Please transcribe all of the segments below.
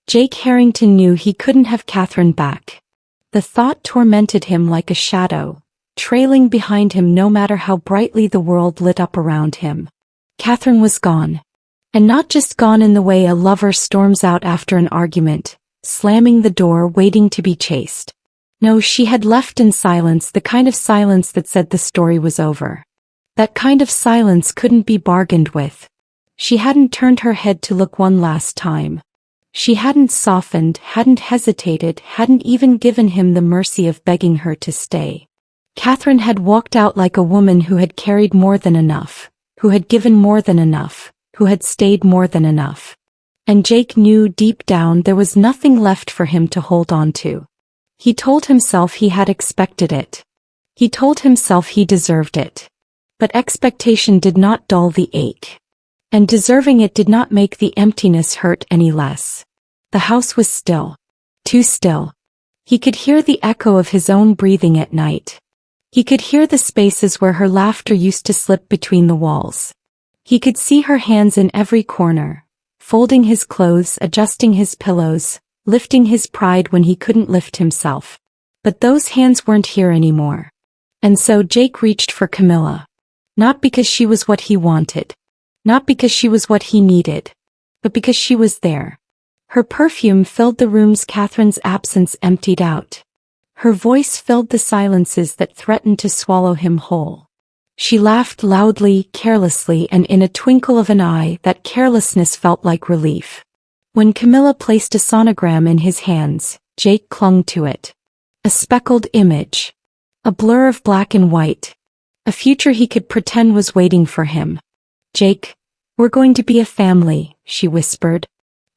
Jake Harrington knew he couldn't have Catherine back. The thought tormented him like a shadow, trailing behind him no matter how brightly the world lit up around him. Catherine was gone. And not just gone in the way a lover storms out after an argument, slamming the door waiting to be chased. No, she had left in silence, the kind of silence that said the story was over. That kind of silence couldn't be bargained with. She hadn't turned her head to look one last time. She hadn't softened, hadn't hesitated, hadn't even given him the mercy of begging her to stay. Catherine had walked out like a woman who had carried more than enough, who had given more than enough, who had stayed more than enough. And Jake knew deep down there was nothing left for him to hold on to. He told himself he had expected it. He told himself he deserved it. But expectation did not dull the ache. And deserving it did not make the emptiness hurt any less. The house was still. Too still. He could hear the echo of his own breathing at night. He could hear the spaces where her laughter used to slip between the walls. He could see her hands in every corner, folding his clothes, adjusting his pillows, lifting his pride when he couldn't lift himself. But those hands weren't here anymore. And so Jake reached for Camilla. Not because she was what he wanted. Not because she was what he needed. But because she was there. Her perfume filled the rooms Catherine's absence emptied out. Her voice filled the silences that threatened to swallow him whole. She laughed loudly, carelessly, and in a twinkle of an eye that carelessness felt like relief. When Camilla placed a sonogram in his hands, Jake clung to it. A speckled image. A blur of black and white. A future he could pretend was waiting for him. "Jake, we're going to be a family," she whispered.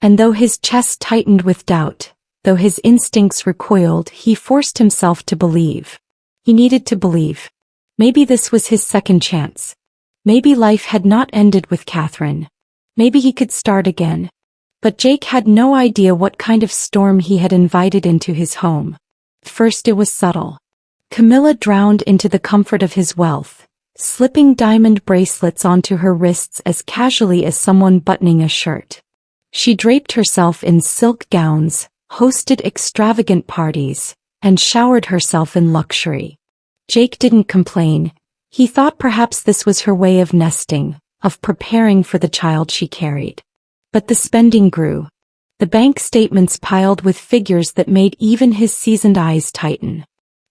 And though his chest tightened with doubt, though his instincts recoiled, he forced himself to believe. He needed to believe. Maybe this was his second chance. Maybe life had not ended with Catherine. Maybe he could start again. But Jake had no idea what kind of storm he had invited into his home. First it was subtle. Camilla drowned into the comfort of his wealth, slipping diamond bracelets onto her wrists as casually as someone buttoning a shirt. She draped herself in silk gowns, hosted extravagant parties, and showered herself in luxury. Jake didn't complain. He thought perhaps this was her way of nesting, of preparing for the child she carried. But the spending grew. The bank statements piled with figures that made even his seasoned eyes tighten.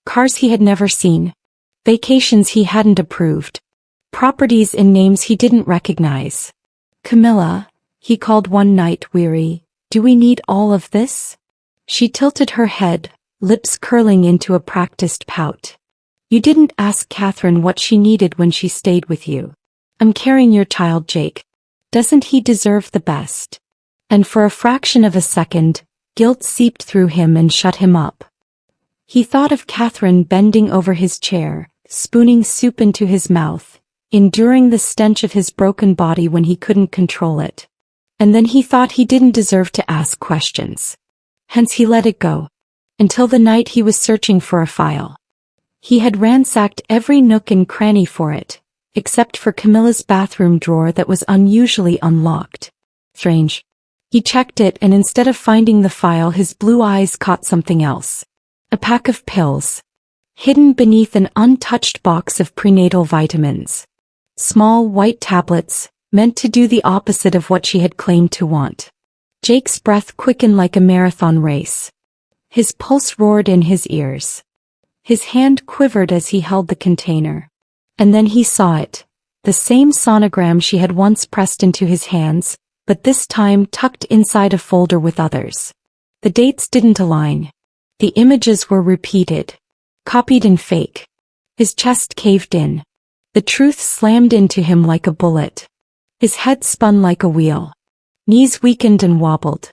Cars he had never seen. Vacations he hadn't approved. Properties in names he didn't recognize. "Camilla," he called one night, weary, "do we need all of this?" She tilted her head, lips curling into a practiced pout. "You didn't ask Catherine what she needed when she stayed with you. I'm carrying your child, Jake. Doesn't he deserve the best?" And for a fraction of a second, guilt seeped through him and shut him up. He thought of Catherine bending over his chair, spooning soup into his mouth, enduring the stench of his broken body when he couldn't control it. And then he thought he didn't deserve to ask questions. Hence he let it go. Until the night he was searching for a file. He had ransacked every nook and cranny for it, except for Camilla's bathroom drawer that was unusually unlocked. Strange. He checked it, and instead of finding the file, his blue eyes caught something else. A pack of pills. Hidden beneath an untouched box of prenatal vitamins. Small white tablets, meant to do the opposite of what she had claimed to want. Jake's breath quickened like a marathon race. His pulse roared in his ears. His hand quivered as he held the container. And then he saw it. The same sonogram she had once pressed into his hands, but this time tucked inside a folder with others. The dates didn't align. The images were repeated. Copied and fake. His chest caved in. The truth slammed into him like a bullet. His head spun like a wheel. Knees weakened and wobbled.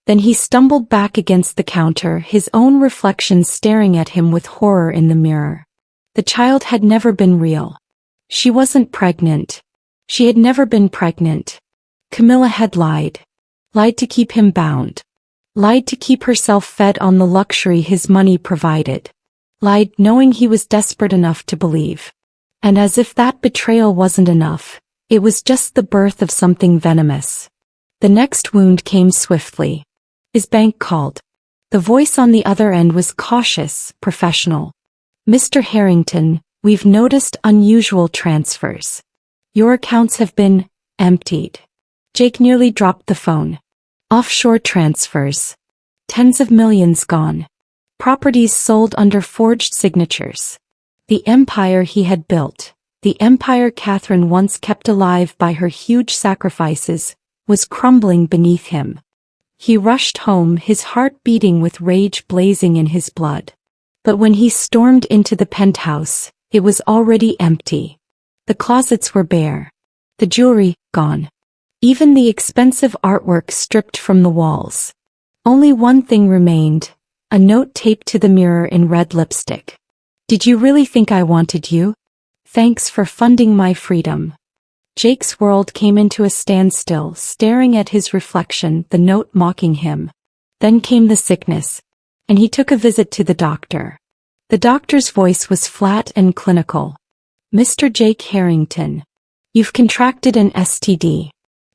Then he stumbled back against the counter, his own reflection staring at him with horror in the mirror. The child had never been real. She wasn't pregnant. She had never been pregnant. Camilla had lied. Lied to keep him bound. Lied to keep herself fed on the luxury his money provided. Lied knowing he was desperate enough to believe. And as if that betrayal wasn't enough, it was just the birth of something venomous. The next wound came swiftly. His bank called. The voice on the other end was cautious, professional. Mr. Harrington, we've noticed unusual transfers. Your accounts have been emptied. Jake nearly dropped the phone. Offshore transfers. Tens of millions gone. Properties sold under forged signatures. The empire he had built, the empire Catherine once kept alive by her huge sacrifices, was crumbling beneath him. He rushed home, his heart beating with rage blazing in his blood. But when he stormed into the penthouse, it was already empty. The closets were bare. The jewelry, gone. Even the expensive artwork stripped from the walls. Only one thing remained, a note taped to the mirror in red lipstick. Did you really think I wanted you? Thanks for funding my freedom. Jake's world came into a standstill, staring at his reflection, the note mocking him. Then came the sickness, and he took a visit to the doctor. The doctor's voice was flat and clinical. Mr. Jake Harrington, you've contracted an STD.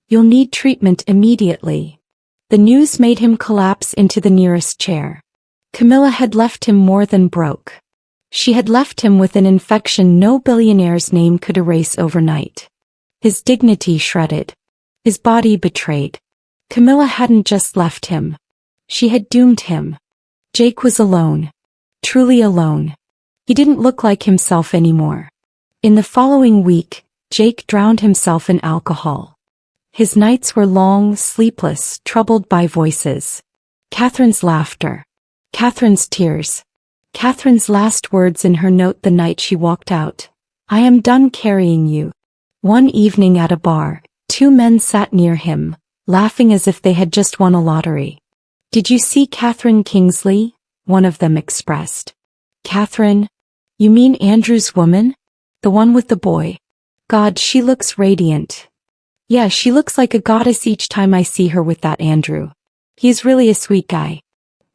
You'll need treatment immediately. The news made him collapse into the nearest chair. Camilla had left him more than broke. She had left him with an infection no billionaire's name could erase overnight. His dignity shredded. His body betrayed. Camilla hadn't just left him. She had doomed him. Jake was alone. Truly alone. He didn't look like himself anymore. In the following week, Jake drowned himself in alcohol. His nights were long, sleepless, troubled by voices. Catherine's laughter. Catherine's tears. Catherine's last words in her note the night she walked out. I am done carrying you. One evening at a bar, two men sat near him, laughing as if they had just won a lottery. Did you see Catherine Kingsley? One of them expressed. Catherine? You mean Andrew's woman? The one with the boy. God, she looks radiant. Yeah, she looks like a goddess each time I see her with that Andrew. He's really a sweet guy.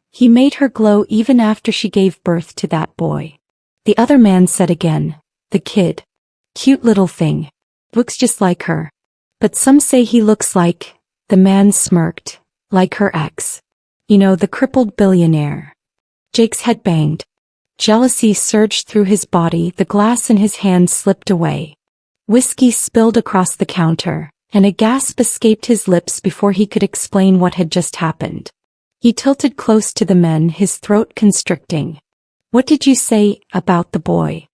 He made her glow even after she gave birth to that boy. The other man said again, the kid. Cute little thing. Looks just like her. But some say he looks like, the man smirked, like her ex. You know, the crippled billionaire. Jake's head banged. Jealousy surged through his body, the glass in his hand slipped away. Whiskey spilled across the counter, and a gasp escaped his lips before he could explain what had just happened. He tilted close to the men, his throat constricting. What did you say about the boy?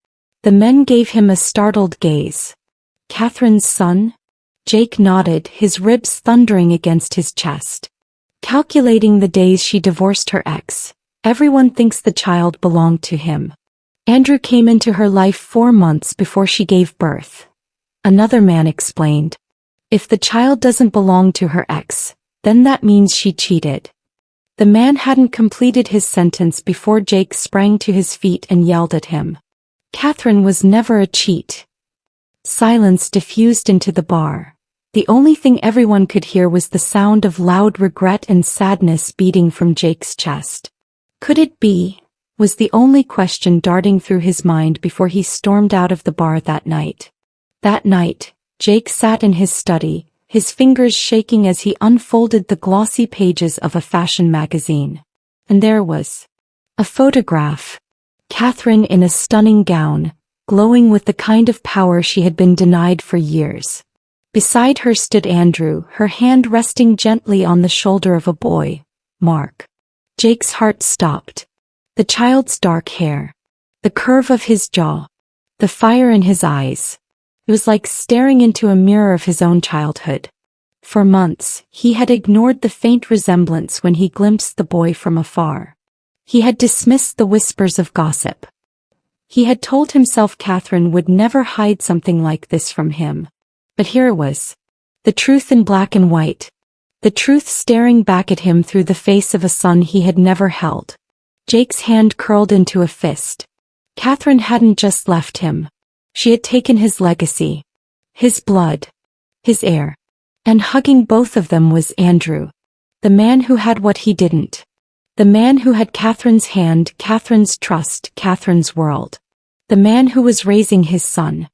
The men gave him a startled gaze. Catherine's son? Jake nodded, his ribs thundering against his chest. Calculating the days she divorced her ex, everyone thinks the child belonged to him. Andrew came into her life 4 months before she gave birth. Another man explained. If the child doesn't belong to her ex, then that means she cheated. The man hadn't completed his sentence before Jake sprang to his feet and yelled at him. Catherine was never a cheat. Silence diffused into the bar. The only thing everyone could hear was the sound of loud regret and sadness beating from Jake's chest. Could it be? Was the only question darting through his mind before he stormed out of the bar that night. That night, Jake sat in his study, his fingers shaking as he unfolded the glossy pages of a fashion magazine. And there was a photograph. Catherine in a stunning gown, glowing with the kind of power she had been denied for years. Beside her stood Andrew, her hand resting gently on the shoulder of a boy, Mark. Jake's heart stopped. The child's dark hair. The curve of his jaw. The fire in his eyes. It was like staring into a mirror of his own childhood. For months, he had ignored the faint resemblance when he glimpsed the boy from afar. He had dismissed the whispers of gossip. He had told himself Catherine would never hide something like this from him. But here it was. The truth in black and white. The truth staring back at him through the face of a son he had never held. Jake's hand curled into a fist. Catherine hadn't just left him. She had taken his legacy. His blood. His heir. And hugging both of them was Andrew. The man who had what he didn't. The man who had Catherine's hand, Catherine's trust, Catherine's world. The man who was raising his son.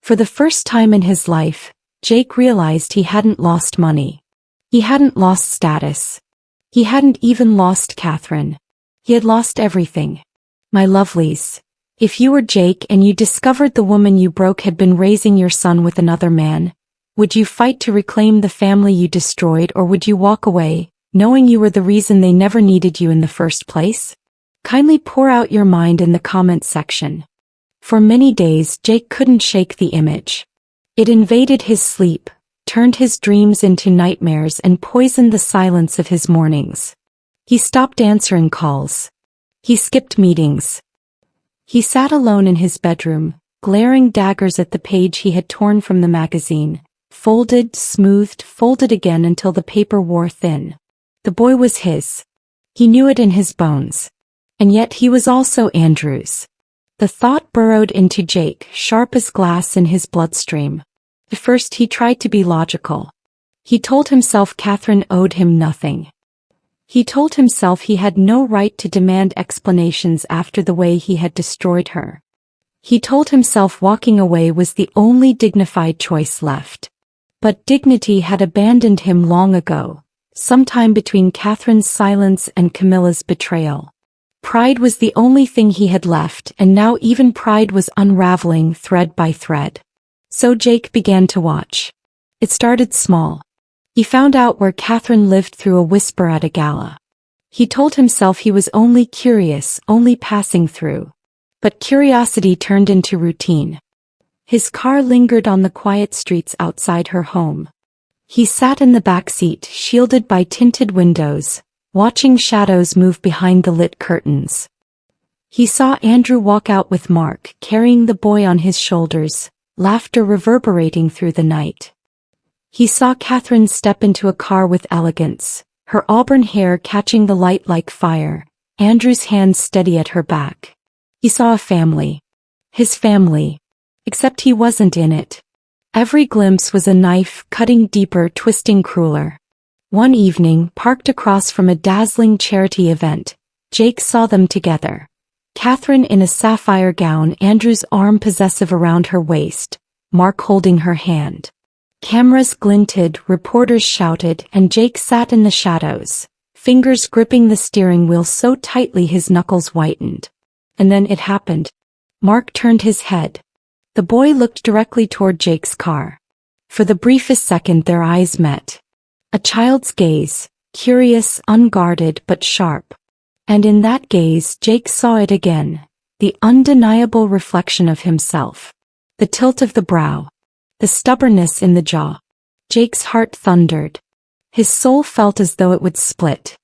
For the first time in his life, Jake realized he hadn't lost money. He hadn't lost status. He hadn't even lost Catherine. He had lost everything. My lovelies, if you were Jake and you discovered the woman you broke had been raising your son with another man, would you fight to reclaim the family you destroyed, or would you walk away, knowing you were the reason they never needed you in the first place? Kindly pour out your mind in the comment section. For many days Jake couldn't shake the image. It invaded his sleep, turned his dreams into nightmares, and poisoned the silence of his mornings. He stopped answering calls. He skipped meetings. He sat alone in his bedroom, glaring daggers at the page he had torn from the magazine, folded, smoothed, folded again until the paper wore thin. The boy was his. He knew it in his bones. And yet he was also Andrew's. The thought burrowed into Jake, sharp as glass in his bloodstream. At first he tried to be logical. He told himself Catherine owed him nothing. He told himself he had no right to demand explanations after the way he had destroyed her. He told himself walking away was the only dignified choice left. But dignity had abandoned him long ago, sometime between Catherine's silence and Camilla's betrayal. Pride was the only thing he had left, and now even pride was unraveling thread by thread. So Jake began to watch. It started small. He found out where Catherine lived through a whisper at a gala. He told himself he was only curious, only passing through. But curiosity turned into routine. His car lingered on the quiet streets outside her home. He sat in the back seat, shielded by tinted windows, watching shadows move behind the lit curtains. He saw Andrew walk out with Mark, carrying the boy on his shoulders, laughter reverberating through the night. He saw Catherine step into a car with elegance, her auburn hair catching the light like fire, Andrew's hands steady at her back. He saw a family. His family. Except he wasn't in it. Every glimpse was a knife, cutting deeper, twisting crueler. One evening, parked across from a dazzling charity event, Jake saw them together. Catherine in a sapphire gown, Andrew's arm possessive around her waist, Mark holding her hand. Cameras glinted, reporters shouted, and Jake sat in the shadows, fingers gripping the steering wheel so tightly his knuckles whitened. And then it happened. Mark turned his head. The boy looked directly toward Jake's car. For the briefest second their eyes met. A child's gaze, curious, unguarded, but sharp. And in that gaze Jake saw it again, the undeniable reflection of himself. The tilt of the brow. The stubbornness in the jaw. Jake's heart thundered. His soul felt as though it would split.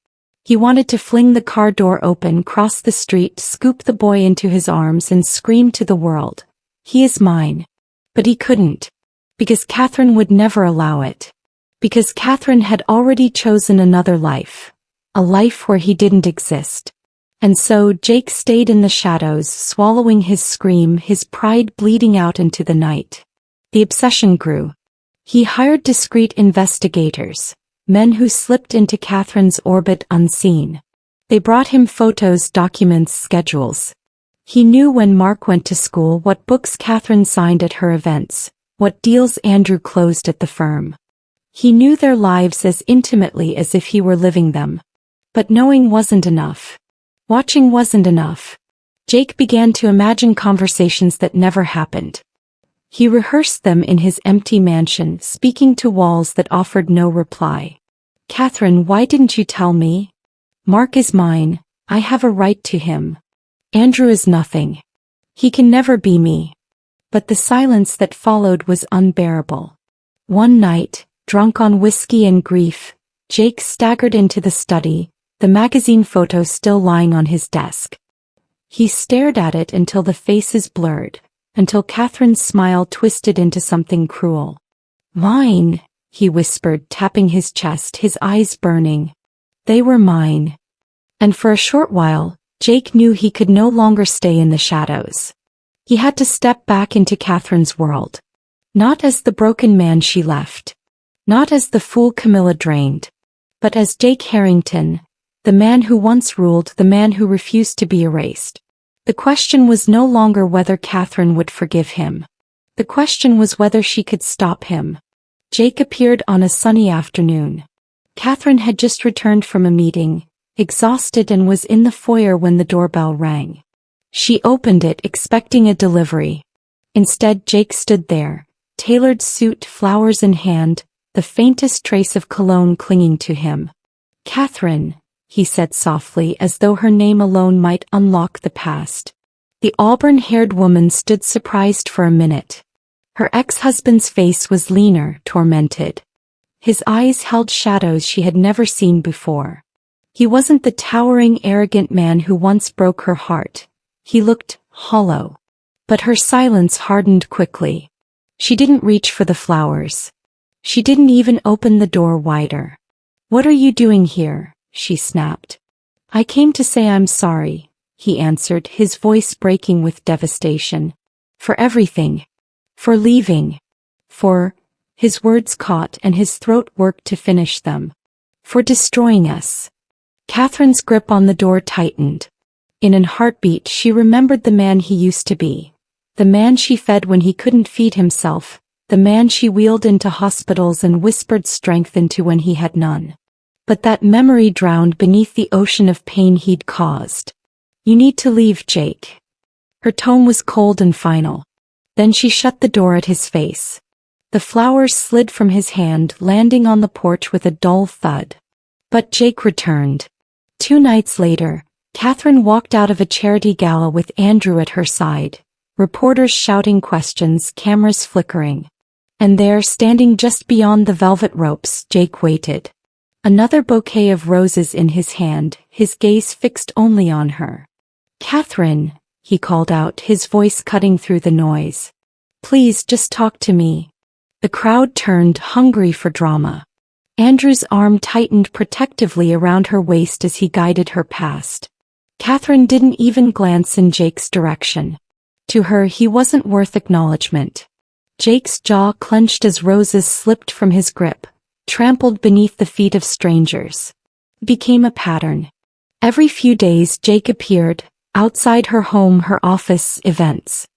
He wanted to fling the car door open, cross the street, scoop the boy into his arms and scream to the world, "He is mine." But he couldn't. Because Catherine would never allow it. Because Catherine had already chosen another life. A life where he didn't exist. And so Jake stayed in the shadows, swallowing his scream, his pride bleeding out into the night. The obsession grew. He hired discreet investigators, men who slipped into Catherine's orbit unseen. They brought him photos, documents, schedules. He knew when Mark went to school, what books Catherine signed at her events, what deals Andrew closed at the firm. He knew their lives as intimately as if he were living them. But knowing wasn't enough. Watching wasn't enough. Jake began to imagine conversations that never happened. He rehearsed them in his empty mansion, speaking to walls that offered no reply. "Catherine, why didn't you tell me? Mark is mine, I have a right to him. Andrew is nothing. He can never be me." But the silence that followed was unbearable. One night, drunk on whiskey and grief, Jake staggered into the study, the magazine photo still lying on his desk. He stared at it until the faces blurred. Until Catherine's smile twisted into something cruel. "Mine," he whispered, tapping his chest, his eyes burning. They were mine. And for a short while, Jake knew he could no longer stay in the shadows. He had to step back into Catherine's world. Not as the broken man she left. Not as the fool Camilla drained. But as Jake Harrington, the man who once ruled, the man who refused to be erased. The question was no longer whether Catherine would forgive him. The question was whether she could stop him. Jake appeared on a sunny afternoon. Catherine had just returned from a meeting, exhausted, and was in the foyer when the doorbell rang. She opened it expecting a delivery. Instead, Jake stood there, tailored suit, flowers in hand, the faintest trace of cologne clinging to him. "Catherine," he said softly, as though her name alone might unlock the past. The auburn-haired woman stood surprised for a minute. Her ex-husband's face was leaner, tormented. His eyes held shadows she had never seen before. He wasn't the towering, arrogant man who once broke her heart. He looked hollow. But her silence hardened quickly. She didn't reach for the flowers. She didn't even open the door wider. "What are you doing here?" she snapped. "I came to say I'm sorry," he answered, his voice breaking with devastation. "For everything. For leaving. For—" his words caught and his throat worked to finish them. "For destroying us." Catherine's grip on the door tightened. In an heartbeat she remembered the man he used to be. The man she fed when he couldn't feed himself. The man she wheeled into hospitals and whispered strength into when he had none. But that memory drowned beneath the ocean of pain he'd caused. "You need to leave, Jake." Her tone was cold and final. Then she shut the door at his face. The flowers slid from his hand, landing on the porch with a dull thud. But Jake returned. 2 nights later, Catherine walked out of a charity gala with Andrew at her side. Reporters shouting questions, cameras flickering. And there, standing just beyond the velvet ropes, Jake waited. Another bouquet of roses in his hand, his gaze fixed only on her. "Catherine," he called out, his voice cutting through the noise. "Please just talk to me." The crowd turned, hungry for drama. Andrew's arm tightened protectively around her waist as he guided her past. Catherine didn't even glance in Jake's direction. To her, he wasn't worth acknowledgement. Jake's jaw clenched as roses slipped from his grip, trampled beneath the feet of strangers. It became a pattern. Every few days Jake appeared, outside her home, her office, events.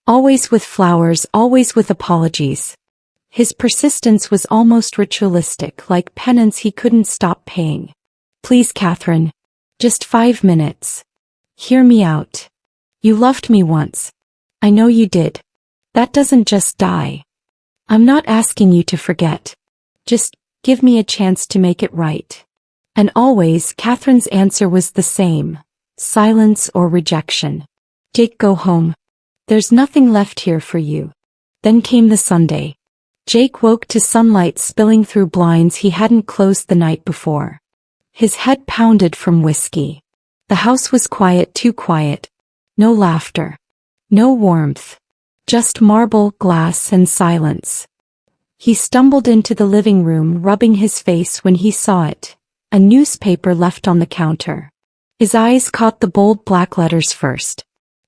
Always with flowers, always with apologies. His persistence was almost ritualistic, like penance he couldn't stop paying. "Please, Catherine. Just 5 minutes. Hear me out. You loved me once. I know you did. That doesn't just die. I'm not asking you to forget. Just give me a chance to make it right." And always, Catherine's answer was the same. Silence or rejection. "Jake, go home. There's nothing left here for you." Then came the Sunday. Jake woke to sunlight spilling through blinds he hadn't closed the night before. His head pounded from whiskey. The house was quiet, too quiet. No laughter. No warmth. Just marble, glass, and silence. He stumbled into the living room, rubbing his face when he saw it. A newspaper left on the counter. His eyes caught the bold black letters first.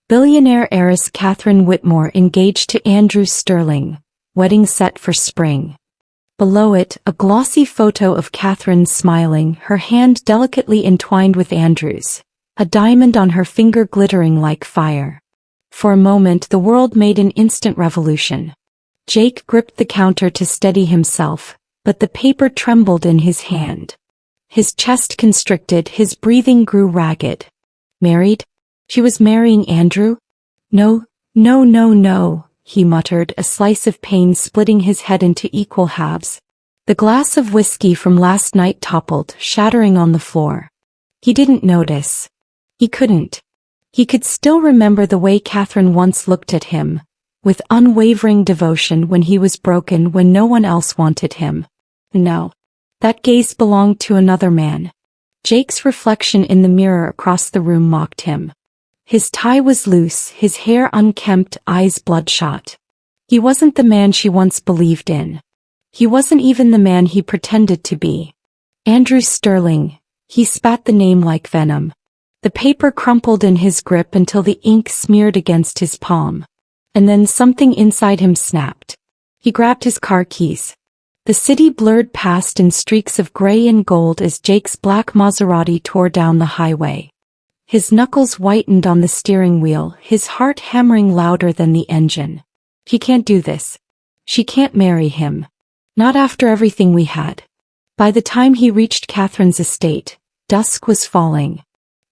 Billionaire heiress Catherine Whitmore engaged to Andrew Sterling. Wedding set for spring. Below it, a glossy photo of Catherine smiling, her hand delicately entwined with Andrew's. A diamond on her finger glittering like fire. For a moment the world made an instant revolution. Jake gripped the counter to steady himself, but the paper trembled in his hand. His chest constricted, his breathing grew ragged. Married? She was marrying Andrew? No, no, no, no, he muttered, a slice of pain splitting his head into equal halves. The glass of whiskey from last night toppled, shattering on the floor. He didn't notice. He couldn't. He could still remember the way Catherine once looked at him, with unwavering devotion when he was broken, when no one else wanted him. No. That gaze belonged to another man. Jake's reflection in the mirror across the room mocked him. His tie was loose, his hair unkempt, eyes bloodshot. He wasn't the man she once believed in. He wasn't even the man he pretended to be. Andrew Sterling. He spat the name like venom. The paper crumpled in his grip until the ink smeared against his palm. And then something inside him snapped. He grabbed his car keys. The city blurred past in streaks of gray and gold as Jake's black Maserati tore down the highway. His knuckles whitened on the steering wheel, his heart hammering louder than the engine. He can't do this. She can't marry him. Not after everything we had. By the time he reached Catherine's estate, dusk was falling.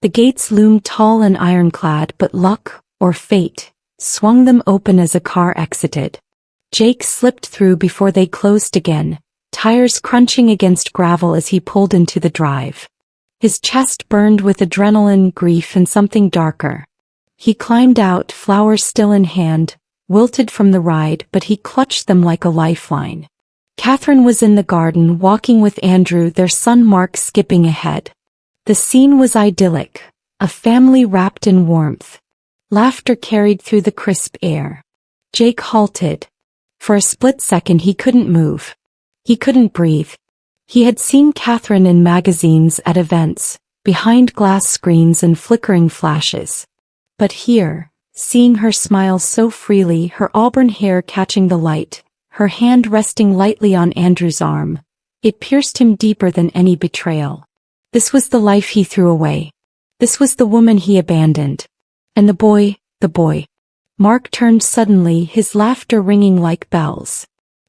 The gates loomed tall and ironclad, but luck, or fate, swung them open as a car exited. Jake slipped through before they closed again, tires crunching against gravel as he pulled into the drive. His chest burned with adrenaline, grief, and something darker. He climbed out, flowers still in hand, wilted from the ride, but he clutched them like a lifeline. Catherine was in the garden, walking with Andrew, their son Mark skipping ahead. The scene was idyllic, a family wrapped in warmth. Laughter carried through the crisp air. Jake halted. For a split second he couldn't move. He couldn't breathe. He had seen Catherine in magazines, at events, behind glass screens and flickering flashes. But here, seeing her smile so freely, her auburn hair catching the light, her hand resting lightly on Andrew's arm, it pierced him deeper than any betrayal. This was the life he threw away. This was the woman he abandoned. And the boy. Mark turned suddenly, his laughter ringing like bells.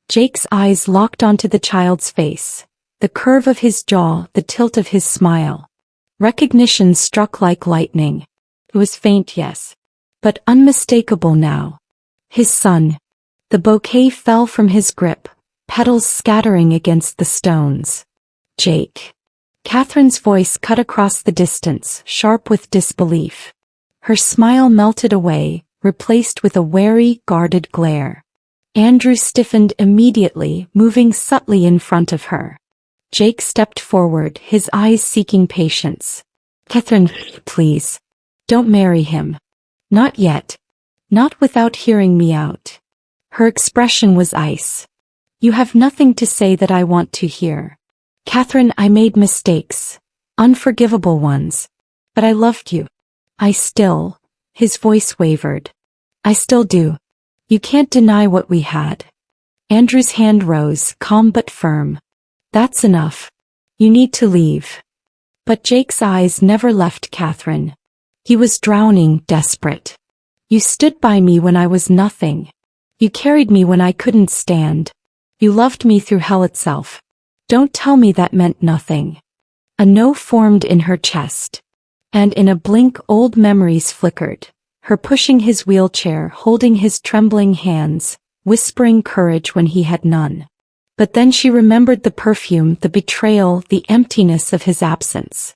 Jake's eyes locked onto the child's face, the curve of his jaw, the tilt of his smile. Recognition struck like lightning. It was faint, yes, but unmistakable now. His son. The bouquet fell from his grip, petals scattering against the stones. Jake. Catherine's voice cut across the distance, sharp with disbelief. Her smile melted away, replaced with a wary, guarded glare. Andrew stiffened immediately, moving subtly in front of her. Jake stepped forward, his eyes seeking patience. Catherine, please. Don't marry him. Not yet. Not without hearing me out. Her expression was ice. You have nothing to say that I want to hear. Catherine, I made mistakes. Unforgivable ones. But I loved you. His voice wavered. I still do. You can't deny what we had. Andrew's hand rose, calm but firm. That's enough. You need to leave. But Jake's eyes never left Catherine. He was drowning, desperate. You stood by me when I was nothing. You carried me when I couldn't stand. You loved me through hell itself. Don't tell me that meant nothing. A no formed in her chest. And in a blink old memories flickered, her pushing his wheelchair, holding his trembling hands, whispering courage when he had none. But then she remembered the perfume, the betrayal, the emptiness of his absence.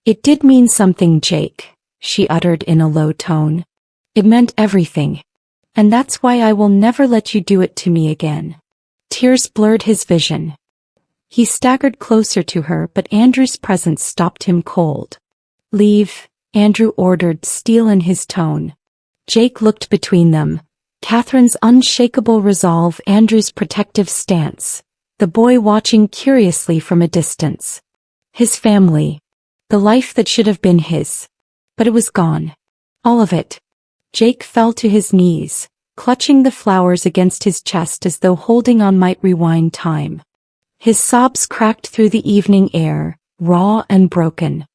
It did mean something, Jake, she uttered in a low tone. It meant everything. And that's why I will never let you do it to me again. Tears blurred his vision. He staggered closer to her, but Andrew's presence stopped him cold. Leave, Andrew ordered, steel in his tone. Jake looked between them. Catherine's unshakable resolve, Andrew's protective stance. The boy watching curiously from a distance. His family. The life that should have been his. But it was gone. All of it. Jake fell to his knees, clutching the flowers against his chest as though holding on might rewind time. His sobs cracked through the evening air, raw and broken.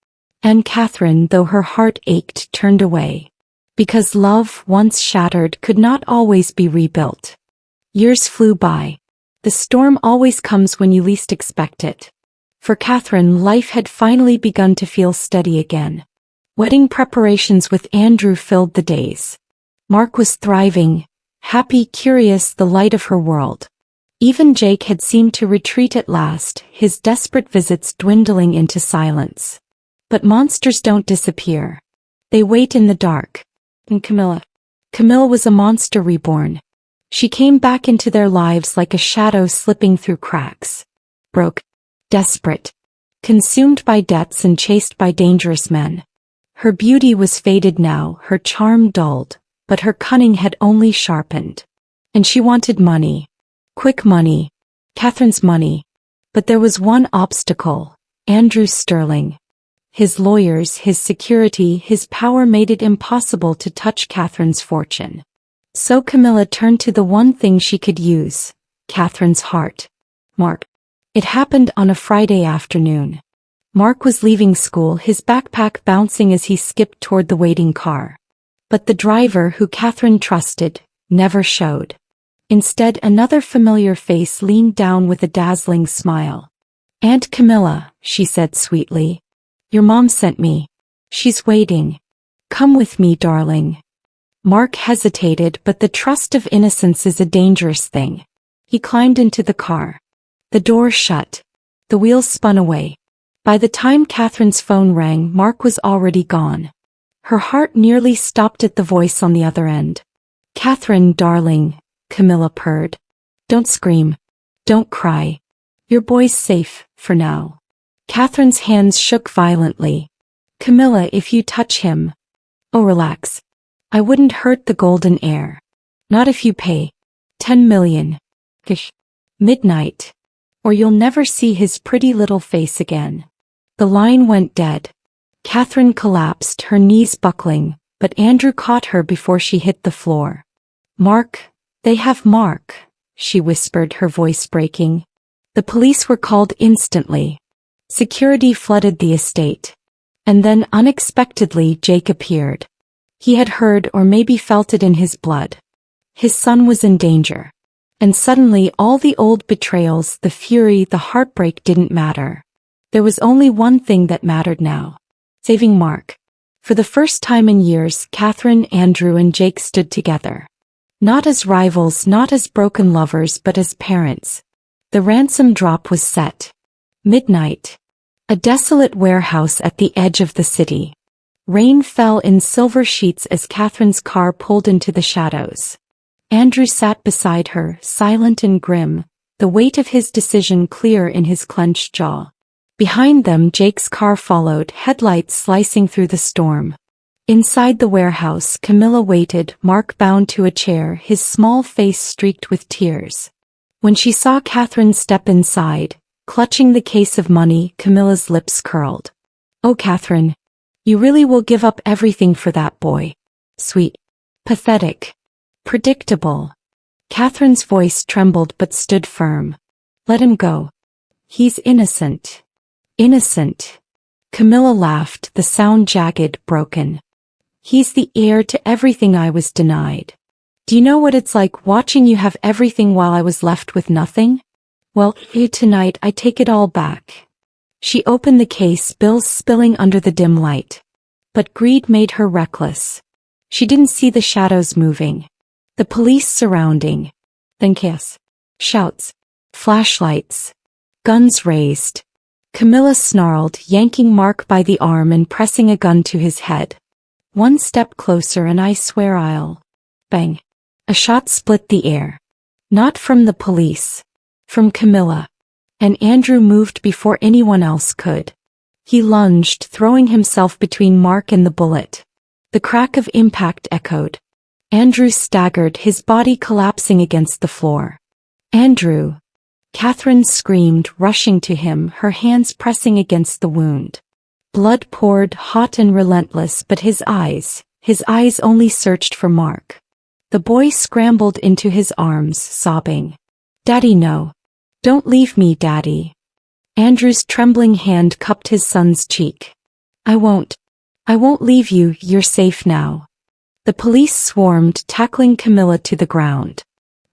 And Catherine, though her heart ached, turned away. Because love, once shattered, could not always be rebuilt. Years flew by. The storm always comes when you least expect it. For Catherine, life had finally begun to feel steady again. Wedding preparations with Andrew filled the days. Mark was thriving, happy, curious, the light of her world. Even Jake had seemed to retreat at last, his desperate visits dwindling into silence. But monsters don't disappear. They wait in the dark. And Camilla was a monster reborn. She came back into their lives like a shadow slipping through cracks. Broke, desperate, consumed by debts and chased by dangerous men. Her beauty was faded now, her charm dulled, but her cunning had only sharpened. And she wanted money. Quick money. Catherine's money. But there was one obstacle. Andrew Sterling. His lawyers, his security, his power made it impossible to touch Catherine's fortune. So Camilla turned to the one thing she could use, Catherine's heart. Mark. It happened on a Friday afternoon. Mark was leaving school, his backpack bouncing as he skipped toward the waiting car. But the driver, who Catherine trusted, never showed. Instead, another familiar face leaned down with a dazzling smile. Aunt Camilla, she said sweetly. Your mom sent me. She's waiting. Come with me, darling. Mark hesitated, but the trust of innocence is a dangerous thing. He climbed into the car. The door shut. The wheels spun away. By the time Catherine's phone rang, Mark was already gone. Her heart nearly stopped at the voice on the other end. Catherine, darling, Camilla purred. Don't scream. Don't cry. Your boy's safe, for now. Catherine's hands shook violently. Camilla, if you touch him. Oh, relax. I wouldn't hurt the golden heir. Not if you pay. 10 million. Gish. Midnight. Or you'll never see his pretty little face again. The line went dead. Catherine collapsed, her knees buckling, but Andrew caught her before she hit the floor. Mark, they have Mark, she whispered, her voice breaking. The police were called instantly. Security flooded the estate. And then unexpectedly Jake appeared. He had heard, or maybe felt it in his blood. His son was in danger. And suddenly all the old betrayals, the fury, the heartbreak didn't matter. There was only one thing that mattered now. Saving Mark. For the first time in years, Catherine, Andrew, and Jake stood together. Not as rivals, not as broken lovers, but as parents. The ransom drop was set. Midnight. A desolate warehouse at the edge of the city. Rain fell in silver sheets as Catherine's car pulled into the shadows. Andrew sat beside her, silent and grim, the weight of his decision clear in his clenched jaw. Behind them, Jake's car followed, headlights slicing through the storm. Inside the warehouse, Camilla waited, Mark bound to a chair, his small face streaked with tears. When she saw Catherine step inside, clutching the case of money, Camilla's lips curled. Oh, Catherine. You really will give up everything for that boy. Sweet. Pathetic. Predictable. Catherine's voice trembled but stood firm. Let him go. He's innocent. Innocent. Camilla laughed, the sound jagged, broken. He's the heir to everything I was denied. Do you know what it's like watching you have everything while I was left with nothing? Well, tonight I take it all back. She opened the case, bills spilling under the dim light. But greed made her reckless. She didn't see the shadows moving. The police surrounding. Then chaos. Shouts. Flashlights. Guns raised. Camilla snarled, yanking Mark by the arm and pressing a gun to his head. One step closer and I swear I'll... Bang. A shot split the air. Not from the police. From Camilla. And Andrew moved before anyone else could. He lunged, throwing himself between Mark and the bullet. The crack of impact echoed. Andrew staggered, his body collapsing against the floor. Andrew. Catherine screamed, rushing to him, her hands pressing against the wound. Blood poured, hot and relentless, but his eyes only searched for Mark. The boy scrambled into his arms, sobbing. Daddy, no. Don't leave me, Daddy. Andrew's trembling hand cupped his son's cheek. I won't leave you, you're safe now. The police swarmed, tackling Camilla to the ground.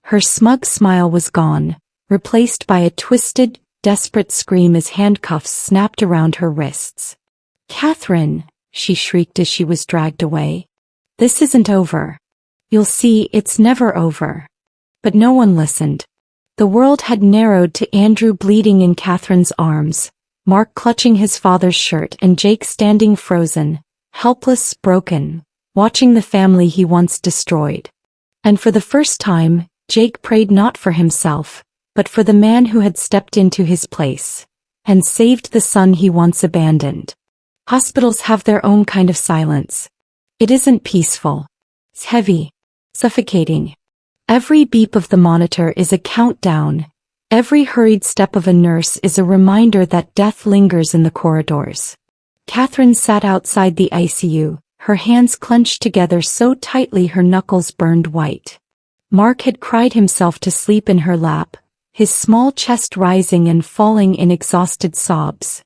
Her smug smile was gone, replaced by a twisted, desperate scream as handcuffs snapped around her wrists. Catherine, she shrieked as she was dragged away. This isn't over. You'll see, it's never over. But no one listened. The world had narrowed to Andrew bleeding in Catherine's arms, Mark clutching his father's shirt, and Jake standing frozen, helpless, broken, watching the family he once destroyed. And for the first time, Jake prayed not for himself, but for the man who had stepped into his place and saved the son he once abandoned. Hospitals have their own kind of silence. It isn't peaceful. It's heavy, suffocating. Every beep of the monitor is a countdown. Every hurried step of a nurse is a reminder that death lingers in the corridors. Catherine sat outside the ICU, her hands clenched together so tightly her knuckles burned white. Mark had cried himself to sleep in her lap, his small chest rising and falling in exhausted sobs.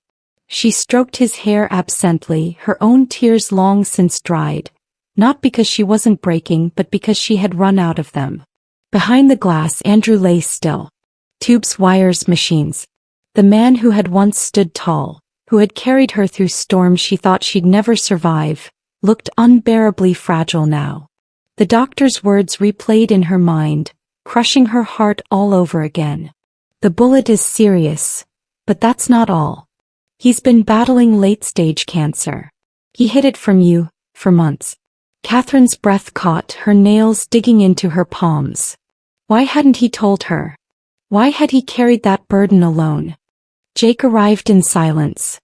She stroked his hair absently, her own tears long since dried, not because she wasn't breaking but because she had run out of them. Behind the glass, Andrew lay still. Tubes, wires, machines. The man who had once stood tall, who had carried her through storms she thought she'd never survive, looked unbearably fragile now. The doctor's words replayed in her mind, crushing her heart all over again. The bullet is serious, but that's not all. He's been battling late-stage cancer. He hid it from you, for months. Catherine's breath caught, her nails digging into her palms. Why hadn't he told her? Why had he carried that burden alone? Jake arrived in silence.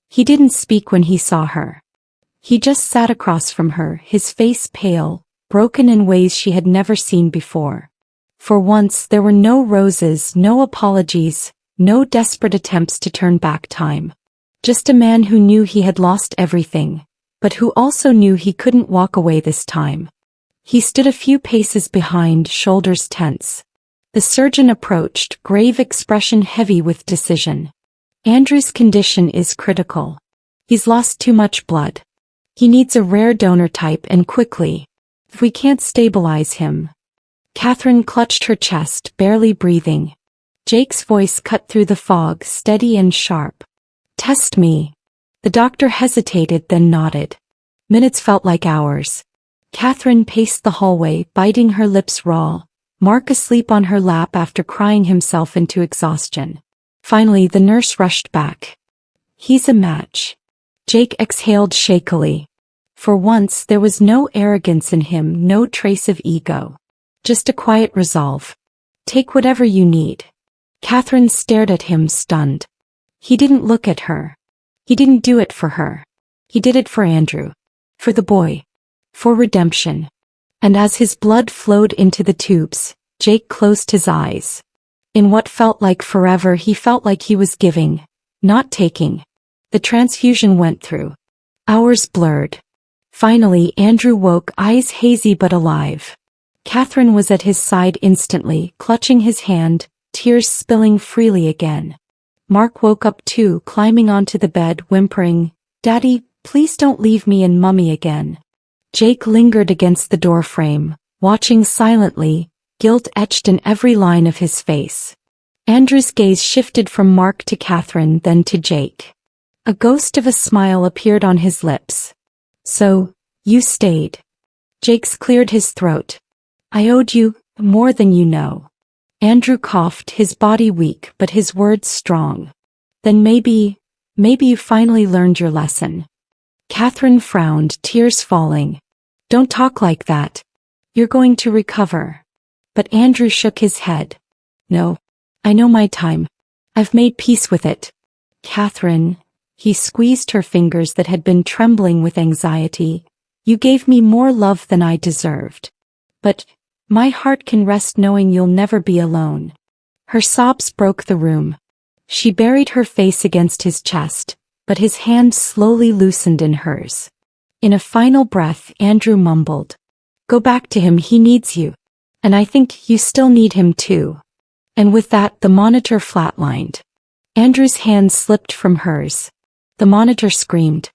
He didn't speak when he saw her. He just sat across from her, his face pale, broken in ways she had never seen before. For once there were no roses, no apologies, no desperate attempts to turn back time. Just a man who knew he had lost everything, but who also knew he couldn't walk away this time. He stood a few paces behind, shoulders tense. The surgeon approached, grave expression heavy with decision. Andrew's condition is critical. He's lost too much blood. He needs a rare donor type and quickly. If we can't stabilize him. Catherine clutched her chest, barely breathing. Jake's voice cut through the fog, steady and sharp. Test me. The doctor hesitated, then nodded. Minutes felt like hours. Catherine paced the hallway, biting her lips raw, Mark asleep on her lap after crying himself into exhaustion. Finally the nurse rushed back. He's a match. Jake exhaled shakily. For once there was no arrogance in him, no trace of ego. Just a quiet resolve. Take whatever you need. Catherine stared at him, stunned. He didn't look at her. He didn't do it for her. He did it for Andrew. For the boy. For redemption. And as his blood flowed into the tubes, Jake closed his eyes. In what felt like forever he felt like he was giving, not taking. The transfusion went through. Hours blurred. Finally Andrew woke, eyes hazy but alive. Catherine was at his side instantly, clutching his hand, tears spilling freely again. Mark woke up too, climbing onto the bed, whimpering, "Daddy, please don't leave me and Mummy again." Jake lingered against the doorframe, watching silently, guilt etched in every line of his face. Andrew's gaze shifted from Mark to Catherine, then to Jake. A ghost of a smile appeared on his lips. "So, you stayed." Jake's cleared his throat. "I owed you more than you know." Andrew coughed, his body weak but his words strong. "Then maybe you finally learned your lesson." Catherine frowned, tears falling. "Don't talk like that. You're going to recover." But Andrew shook his head. "No. I know my time. I've made peace with it." "Catherine," he squeezed her fingers that had been trembling with anxiety, "you gave me more love than I deserved. But my heart can rest knowing you'll never be alone." Her sobs broke the room. She buried her face against his chest, but his hand slowly loosened in hers. In a final breath, Andrew mumbled, "Go back to him, he needs you. And I think you still need him too." And with that the monitor flatlined. Andrew's hand slipped from hers. The monitor screamed.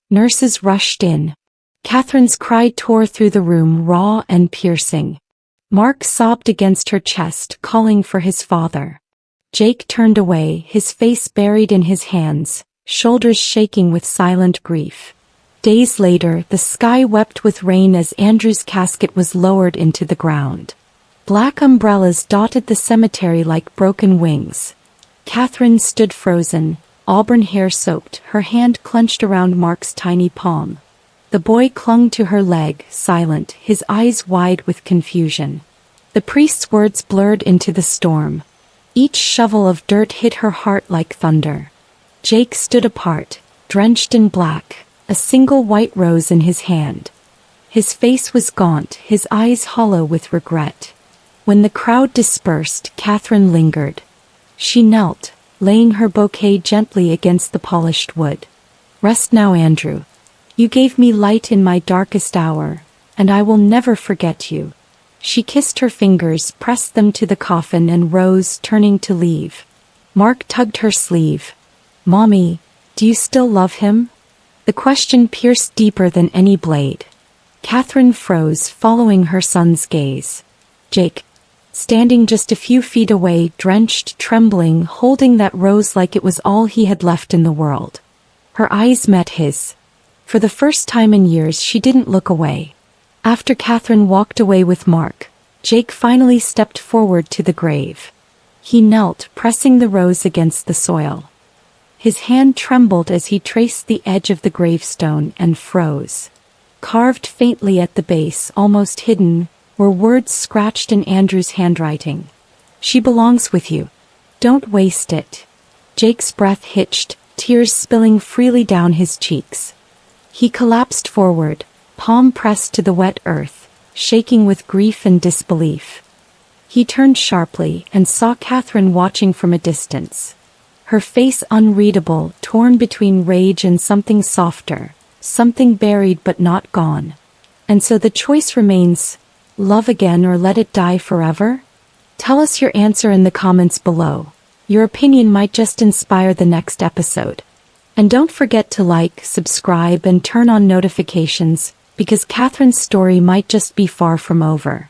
Nurses rushed in. Catherine's cry tore through the room, raw and piercing. Mark sobbed against her chest, calling for his father. Jake turned away, his face buried in his hands, shoulders shaking with silent grief. Days later, the sky wept with rain as Andrew's casket was lowered into the ground. Black umbrellas dotted the cemetery like broken wings. Catherine stood frozen, auburn hair soaked, her hand clenched around Mark's tiny palm. The boy clung to her leg, silent, his eyes wide with confusion. The priest's words blurred into the storm. Each shovel of dirt hit her heart like thunder. Jake stood apart, drenched in black, a single white rose in his hand. His face was gaunt, his eyes hollow with regret. When the crowd dispersed, Catherine lingered. She knelt, laying her bouquet gently against the polished wood. "Rest now, Andrew. You gave me light in my darkest hour, and I will never forget you." She kissed her fingers, pressed them to the coffin and rose, turning to leave. Mark tugged her sleeve. "Mommy, do you still love him?" The question pierced deeper than any blade. Catherine froze, following her son's gaze. "Jake, standing just a few feet away, drenched, trembling, holding that rose like it was all he had left in the world. Her eyes met his. For the first time in years she didn't look away. After Catherine walked away with Mark, Jake finally stepped forward to the grave. He knelt, pressing the rose against the soil. His hand trembled as he traced the edge of the gravestone and froze. Carved faintly at the base, almost hidden, were words scratched in Andrew's handwriting. "She belongs with you. Don't waste it." Jake's breath hitched, tears spilling freely down his cheeks. He collapsed forward, palm pressed to the wet earth, shaking with grief and disbelief. He turned sharply and saw Catherine watching from a distance. Her face unreadable, torn between rage and something softer, something buried but not gone. And so the choice remains: love again or let it die forever? Tell us your answer in the comments below. Your opinion might just inspire the next episode. And don't forget to like, subscribe, and turn on notifications, because Catherine's story might just be far from over.